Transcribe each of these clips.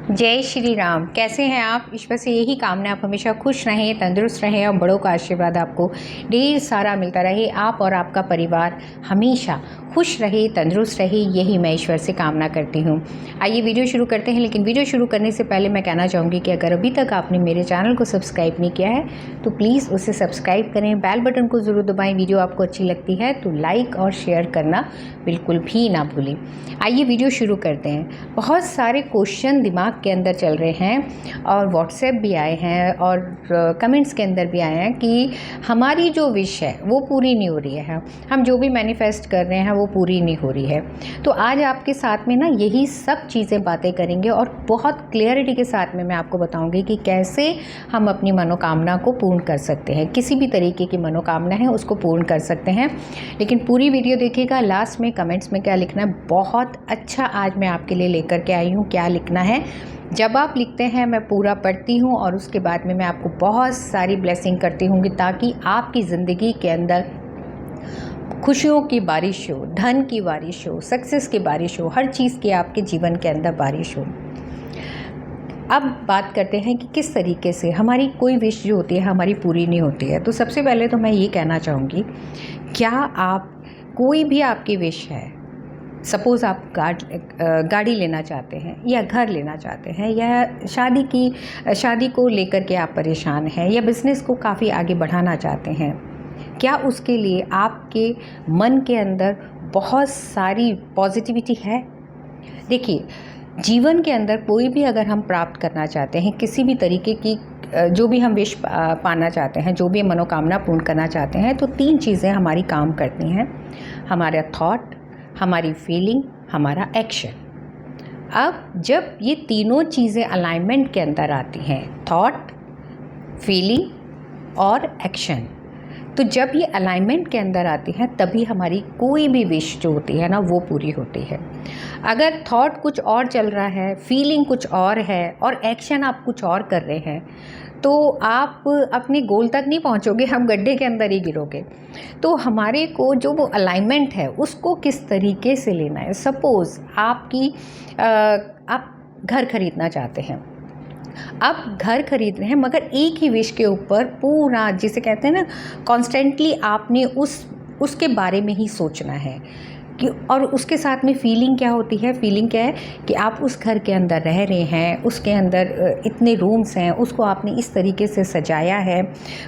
जय श्री राम। कैसे हैं आप? ईश्वर से यही कामना आप हमेशा खुश रहें, तंदुरुस्त रहें और बड़ों का आशीर्वाद आपको ढेर सारा मिलता रहे। आप और आपका परिवार हमेशा खुश रहे, तंदुरुस्त रहे, यही मैं ईश्वर से कामना करती हूँ। आइए वीडियो शुरू करते हैं। लेकिन वीडियो शुरू करने से पहले मैं कहना चाहूँगी कि अगर अभी तक आपने मेरे चैनल को सब्सक्राइब नहीं किया है तो प्लीज़ उसे सब्सक्राइब करें, बेल बटन को ज़रूर दबाएँ। वीडियो आपको अच्छी लगती है तो लाइक और शेयर करना बिल्कुल भी ना भूलें। आइए वीडियो शुरू करते हैं। बहुत सारे क्वेश्चन दिमाग के अंदर चल रहे हैं और व्हाट्सएप भी आए हैं और कमेंट्स के अंदर भी आए हैं कि हमारी जो विश है वो पूरी नहीं हो रही है, हम जो भी मैनिफेस्ट कर रहे हैं वो पूरी नहीं हो रही है। तो आज आपके साथ में ना यही सब चीज़ें बातें करेंगे और बहुत क्लियरिटी के साथ में मैं आपको बताऊंगी कि कैसे हम अपनी मनोकामना को पूर्ण कर सकते हैं। किसी भी तरीके की मनोकामना है उसको पूर्ण कर सकते हैं। लेकिन पूरी वीडियो देखिएगा, लास्ट में कमेंट्स में क्या लिखना है बहुत अच्छा आज मैं आपके लिए लेकर के आई हूँ। क्या लिखना है जब आप लिखते हैं मैं पूरा पढ़ती हूँ और उसके बाद में मैं आपको बहुत सारी ब्लेसिंग करती हूँ ताकि आपकी ज़िंदगी के अंदर खुशियों की बारिश हो, धन की बारिश हो, सक्सेस की बारिश हो, हर चीज़ की आपके जीवन के अंदर बारिश हो। अब बात करते हैं कि किस तरीके से हमारी कोई विश जो होती है हमारी पूरी नहीं होती है। तो सबसे पहले तो मैं ये कहना चाहूँगी, क्या आप कोई भी आपकी विश है, सपोज़ आप गाड़ी लेना चाहते हैं या घर लेना चाहते हैं या शादी को लेकर के आप परेशान हैं या बिज़नेस को काफ़ी आगे बढ़ाना चाहते हैं, क्या उसके लिए आपके मन के अंदर बहुत सारी पॉजिटिविटी है? देखिए, जीवन के अंदर कोई भी अगर हम प्राप्त करना चाहते हैं, किसी भी तरीके की जो भी हम विश पाना चाहते हैं, जो भी मनोकामना पूर्ण करना चाहते हैं, तो 3 चीज़ें हमारी काम करती हैं। हमारा थॉट, हमारी फीलिंग, हमारा एक्शन। अब जब ये तीनों चीज़ें अलाइनमेंट के अंदर आती हैं, थॉट, फीलिंग और एक्शन, तो जब ये अलाइनमेंट के अंदर आती हैं तभी हमारी कोई भी विश जो होती है ना वो पूरी होती है। अगर थॉट कुछ और चल रहा है, फीलिंग कुछ और है और एक्शन आप कुछ और कर रहे हैं तो आप अपने गोल तक नहीं पहुंचोगे, हम गड्ढे के अंदर ही गिरोगे। तो हमारे को जो वो अलाइनमेंट है उसको किस तरीके से लेना है। सपोज़ आप घर खरीदना चाहते हैं, अब घर खरीद रहे हैं मगर एक ही विश के ऊपर पूरा, जिसे कहते हैं ना, कॉन्स्टेंटली आपने उसके बारे में ही सोचना है कि, और उसके साथ में फीलिंग क्या होती है, फीलिंग क्या है कि आप उस घर के अंदर रह रहे हैं, उसके अंदर इतने रूम्स हैं, उसको आपने इस तरीके से सजाया है,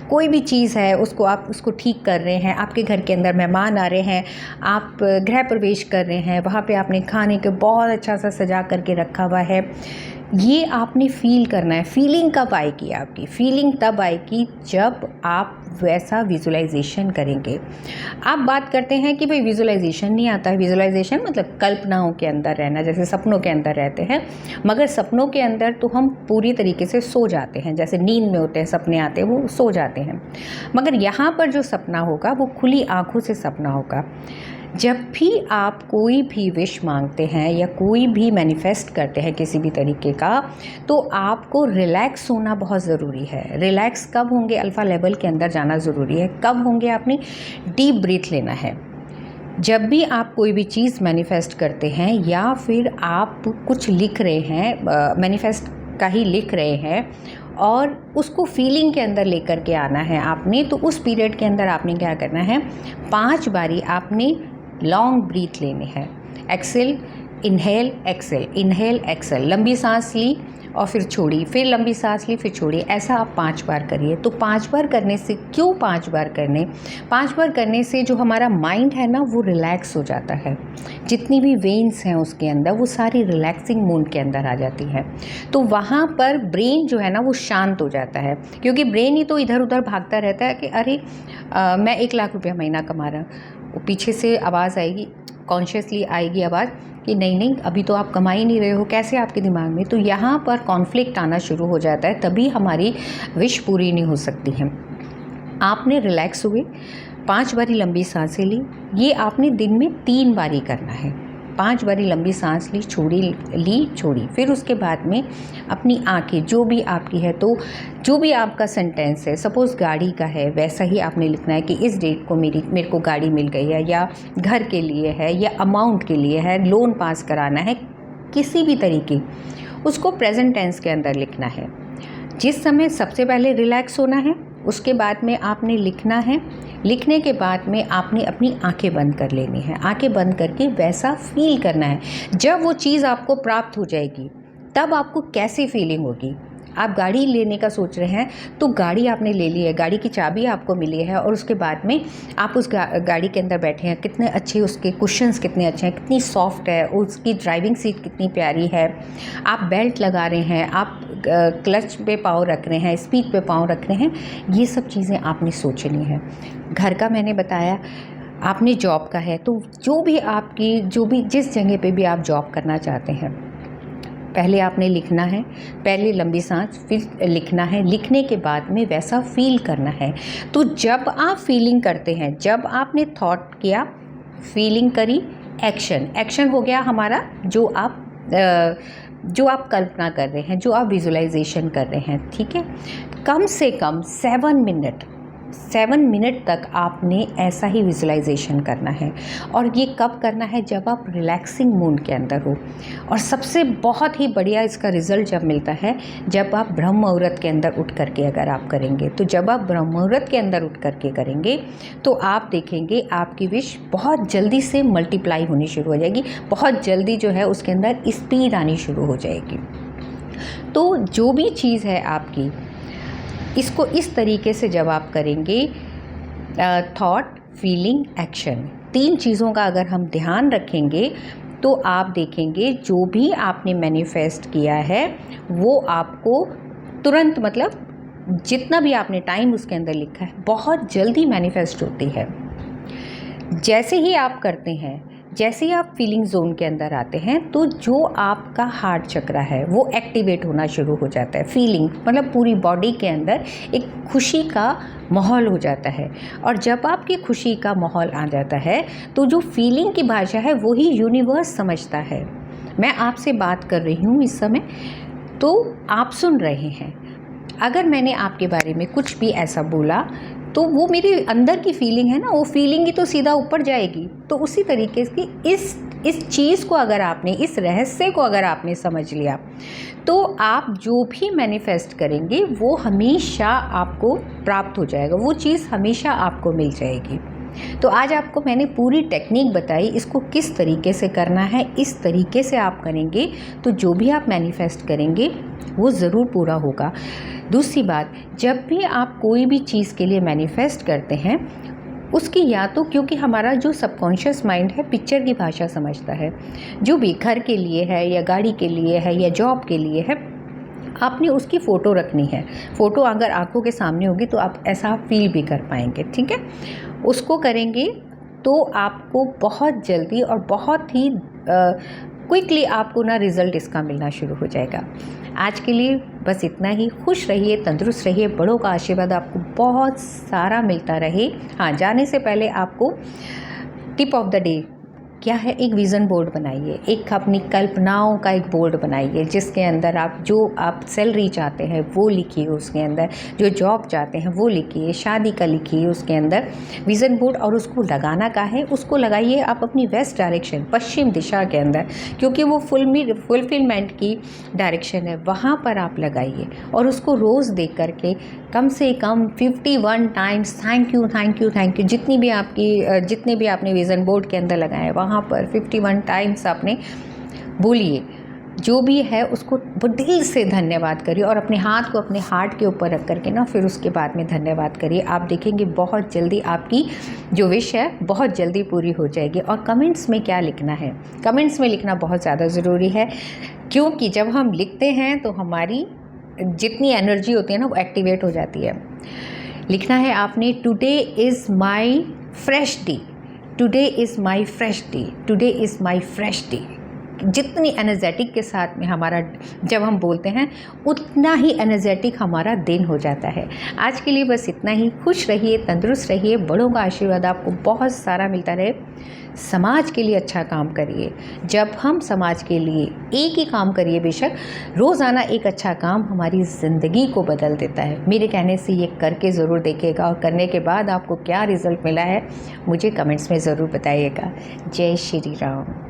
कोई भी चीज़ है उसको ठीक कर रहे हैं, आपके घर के अंदर मेहमान आ रहे हैं, आप गृह प्रवेश कर रहे हैं, वहाँ पे आपने खाने के बहुत अच्छा सा सजा करके रखा हुआ है। ये आपने फील करना है। फीलिंग कब आएगी? आपकी फीलिंग तब आएगी जब आप वैसा विजुलाइजेशन करेंगे। आप बात करते हैं कि भाई विजुलाइजेशन नहीं आता है। विजुलाइजेशन मतलब कल्पनाओं के अंदर रहना, जैसे सपनों के अंदर रहते हैं, मगर सपनों के अंदर तो हम पूरी तरीके से सो जाते हैं, जैसे नींद में होते हैं, सपने आते हैं, वो सो जाते हैं। मगर यहाँ पर जो सपना होगा वो खुली आँखों से सपना होगा। जब भी आप कोई भी विश मांगते हैं या कोई भी मैनिफेस्ट करते हैं किसी भी तरीके का, तो आपको रिलैक्स होना बहुत ज़रूरी है। रिलैक्स कब होंगे? अल्फ़ा लेवल के अंदर जाना ज़रूरी है। कब होंगे? आपने डीप ब्रीथ लेना है। जब भी आप कोई भी चीज़ मैनिफेस्ट करते हैं या फिर आप कुछ लिख रहे हैं, मैनिफेस्ट का ही लिख रहे हैं और उसको फीलिंग के अंदर लेकर के आना है आपने, तो उस पीरियड के अंदर आपने क्या करना है, 5 बारी आपने लॉन्ग ब्रीथ लेने हैं। Exhale, inhale, exhale, inhale, exhale, लंबी सांस ली और फिर छोड़ी, फिर लंबी सांस ली, फिर छोड़ी। ऐसा आप 5 बार करिए। तो 5 बार करने से, क्यों 5 बार करने? 5 बार करने से जो हमारा माइंड है ना वो रिलैक्स हो जाता है। जितनी भी वेन्स हैं उसके अंदर वो सारी रिलैक्सिंग मूड के अंदर आ जाती हैं। तो वहाँ पर ब्रेन जो है ना वो शांत हो जाता है, क्योंकि ब्रेन ही तो इधर उधर भागता रहता है कि अरे मैं 1 लाख रुपया महीना कमा रहा हूँ। वो पीछे से आवाज़ आएगी, कॉन्शियसली आएगी आवाज़ कि नहीं अभी तो आप कमा ही नहीं रहे हो, कैसे आपके दिमाग में। तो यहाँ पर कॉन्फ्लिक्ट आना शुरू हो जाता है, तभी हमारी विश पूरी नहीं हो सकती है। आपने रिलैक्स हुए, 5 बारी लंबी सांसें ली। ये आपने दिन में 3 बारी करना है। 5 बारी लंबी सांस ली, छोड़ी। फिर उसके बाद में अपनी आंखें, जो भी आपकी है, तो जो भी आपका सेंटेंस है, सपोज़ गाड़ी का है, वैसा ही आपने लिखना है कि इस डेट को मेरे को गाड़ी मिल गई है, या घर के लिए है, या अमाउंट के लिए है, लोन पास कराना है, किसी भी तरीके उसको प्रेजेंट टेंस के अंदर लिखना है। जिस समय सबसे पहले रिलैक्स होना है, उसके बाद में आपने लिखना है। लिखने के बाद में आपने अपनी आंखें बंद कर लेनी है। आंखें बंद करके वैसा फील करना है। जब वो चीज़ आपको प्राप्त हो जाएगी तब आपको कैसी फीलिंग होगी। आप गाड़ी लेने का सोच रहे हैं तो गाड़ी आपने ले ली है, गाड़ी की चाबी आपको मिली है और उसके बाद में आप उस गाड़ी के अंदर बैठे हैं। कितने अच्छे उसके कुशन्स कितने अच्छे हैं, कितनी सॉफ्ट है, उसकी ड्राइविंग सीट कितनी प्यारी है। आप बेल्ट लगा रहे हैं, आप क्लच पे पाँव रख रहे हैं, स्पीड पे पाँव रख रहे हैं। ये सब चीज़ें आपने सोचनी है। घर का मैंने बताया, आपने जॉब का है तो जो भी जिस जगह पे भी आप जॉब करना चाहते हैं, पहले आपने लिखना है। पहले लंबी सांस, फिर लिखना है। लिखने के बाद में वैसा फील करना है। तो जब आप फीलिंग करते हैं, जब आपने थॉट किया, फीलिंग करी, एक्शन हो गया हमारा। जो आप कल्पना कर रहे हैं, जो आप विजुलाइजेशन कर रहे हैं, ठीक है। कम से कम 7 मिनट तक आपने ऐसा ही विजुलाइजेशन करना है। और ये कब करना है? जब आप रिलैक्सिंग मूड के अंदर हो। और सबसे बहुत ही बढ़िया इसका रिज़ल्ट जब मिलता है जब आप ब्रह्म मुहूर्त के अंदर उठ करके अगर आप करेंगे। तो जब आप ब्रह्म मुहूर्त के अंदर उठ करके करेंगे तो आप देखेंगे आपकी विश बहुत जल्दी से मल्टीप्लाई होनी शुरू हो जाएगी। बहुत जल्दी जो है उसके अंदर स्पीड आनी शुरू हो जाएगी। तो जो भी चीज़ है आपकी, इसको इस तरीके से जब आप करेंगे, थॉट, फीलिंग, एक्शन, 3 चीज़ों का अगर हम ध्यान रखेंगे तो आप देखेंगे जो भी आपने मैनिफेस्ट किया है वो आपको तुरंत, मतलब जितना भी आपने टाइम उसके अंदर लिखा है, बहुत जल्दी मैनिफेस्ट होती है। जैसे ही आप करते हैं, जैसे ही आप फीलिंग जोन के अंदर आते हैं तो जो आपका हार्ट चक्र है वो एक्टिवेट होना शुरू हो जाता है। फीलिंग मतलब पूरी बॉडी के अंदर एक खुशी का माहौल हो जाता है। और जब आपकी खुशी का माहौल आ जाता है तो जो फीलिंग की भाषा है वही यूनिवर्स समझता है। मैं आपसे बात कर रही हूँ इस समय, तो आप सुन रहे हैं। अगर मैंने आपके बारे में कुछ भी ऐसा बोला तो वो मेरे अंदर की फीलिंग है ना, वो फीलिंग ही तो सीधा ऊपर जाएगी। तो उसी तरीके से इस चीज़ को अगर आपने, इस रहस्य को अगर आपने समझ लिया तो आप जो भी मैनिफेस्ट करेंगे वो हमेशा आपको प्राप्त हो जाएगा, वो चीज़ हमेशा आपको मिल जाएगी। तो आज आपको मैंने पूरी टेक्निक बताई, इसको किस तरीके से करना है। इस तरीके से आप करेंगे तो जो भी आप मैनिफेस्ट करेंगे वो ज़रूर पूरा होगा। दूसरी बात, जब भी आप कोई भी चीज़ के लिए मैनिफेस्ट करते हैं उसकी, या तो क्योंकि हमारा जो सबकॉन्शियस माइंड है पिक्चर की भाषा समझता है, जो भी घर के लिए है या गाड़ी के लिए है या जॉब के लिए है, आपने उसकी फ़ोटो रखनी है। फ़ोटो अगर आंखों के सामने होगी तो आप ऐसा फील भी कर पाएंगे, ठीक है। उसको करेंगे तो आपको बहुत जल्दी और बहुत ही क्विकली आपको ना रिज़ल्ट इसका मिलना शुरू हो जाएगा। आज के लिए बस इतना ही। खुश रहिए, तंदुरुस्त रहिए, बड़ों का आशीर्वाद आपको बहुत सारा मिलता रहे। हाँ, जाने से पहले आपको टिप ऑफ द डे क्या है, एक विज़न बोर्ड बनाइए, एक अपनी कल्पनाओं का एक बोर्ड बनाइए जिसके अंदर आप सैलरी चाहते हैं वो लिखिए, उसके अंदर जो जॉब चाहते हैं वो लिखिए, शादी का लिखिए उसके अंदर विज़न बोर्ड। और उसको लगाना का है, उसको लगाइए आप अपनी वेस्ट डायरेक्शन, पश्चिम दिशा के अंदर, क्योंकि वो फुलफिलमेंट की डायरेक्शन है, वहाँ पर आप लगाइए। और उसको रोज़ देख करके कम से कम 51 times thank you thank you thank you, जितने भी आपने विज़न बोर्ड के अंदर लगाए वहाँ पर 51 टाइम्स आपने बोलिए। जो भी है उसको दिल से धन्यवाद करिए और अपने हाथ को अपने हार्ट के ऊपर रख करके ना फिर उसके बाद में धन्यवाद करिए। आप देखेंगे बहुत जल्दी आपकी जो विश है बहुत जल्दी पूरी हो जाएगी। और कमेंट्स में क्या लिखना है, कमेंट्स में लिखना बहुत ज़्यादा ज़रूरी है, क्योंकि जब हम लिखते हैं तो हमारी जितनी एनर्जी होती है ना वो एक्टिवेट हो जाती है। लिखना है आपने, today is my fresh day, today is my fresh day, today is my fresh day. जितनी एनर्जेटिक के साथ में हमारा जब हम बोलते हैं उतना ही एनर्जेटिक हमारा दिन हो जाता है। आज के लिए बस इतना ही। खुश रहिए, तंदुरुस्त रहिए, बड़ों का आशीर्वाद आपको बहुत सारा मिलता रहे। समाज के लिए अच्छा काम करिए। जब हम समाज के लिए एक ही काम करिए, बेशक रोज़ाना एक अच्छा काम हमारी ज़िंदगी को बदल देता है। मेरे कहने से ये करके ज़रूर देखिएगा और करने के बाद आपको क्या रिज़ल्ट मिला है मुझे कमेंट्स में ज़रूर बताइएगा। जय श्री राम।